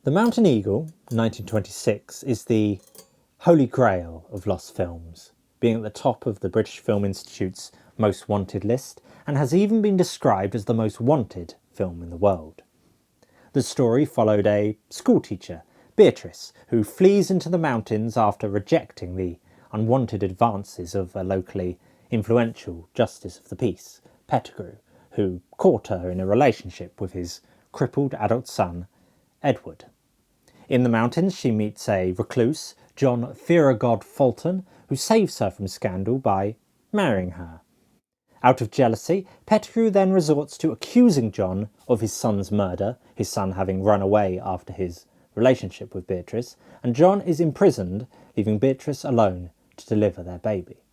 The Mountain Eagle, 1926, is the holy grail of lost films, being at the top of the British Film Institute's most wanted list, and has even been described as the most wanted film in the world. The story followed a schoolteacher, Beatrice, who flees into the mountains after rejecting the unwanted advances of a locally influential justice of the peace, Pettigrew, who caught her in a relationship with his crippled adult son, Edward. In the mountains she meets a recluse, John Fear-o-God Fulton, who saves her from scandal by marrying her. Out of jealousy, Pettigrew then resorts to accusing John of his son's murder, his son having run away after his relationship with Beatrice, and John is imprisoned, leaving Beatrice alone to deliver their baby.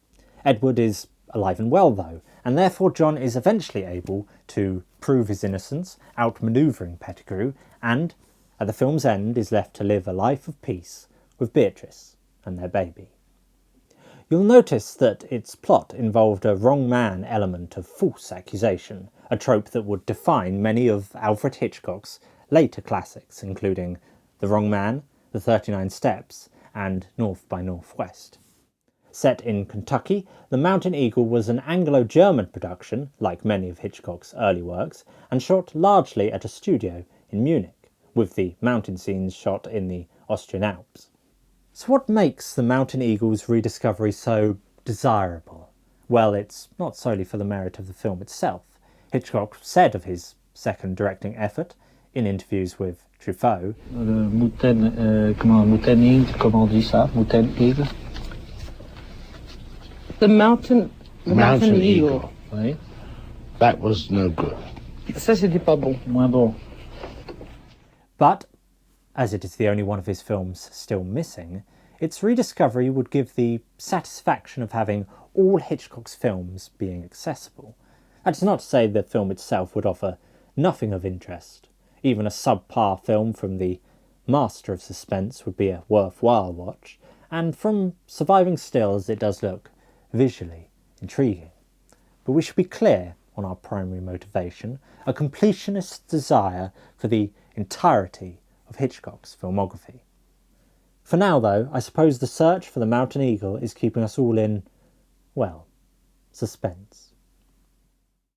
Edward is alive and well though, and therefore John is eventually able to prove his innocence, outmanoeuvring Pettigrew, and at the film's end is left to live a life of peace with Beatrice and their baby. You'll notice that its plot involved a wrong man element of false accusation, a trope that would define many of Alfred Hitchcock's later classics, including The Wrong Man, The 39 Steps, and North by Northwest. Set in Kentucky, The Mountain Eagle was an Anglo-German production, like many of Hitchcock's early works, and shot largely at a studio in Munich, with the mountain scenes shot in the Austrian Alps. So what makes The Mountain Eagle's rediscovery so desirable? Well, it's not solely for the merit of the film itself. Hitchcock said of his second directing effort, in interviews with Truffaut, The Mountain Eagle. Oui. That was no good. Ça, c'était pas bon. Moins bon. But, as it is the only one of his films still missing, its rediscovery would give the satisfaction of having all Hitchcock's films being accessible. That is not to say the film itself would offer nothing of interest. Even a subpar film from the master of suspense would be a worthwhile watch, and from surviving stills it does look visually intriguing. But we should be clear on our primary motivation, a completionist desire for the entirety of Hitchcock's filmography. For now, though, I suppose the search for the Mountain Eagle is keeping us all in, well, suspense.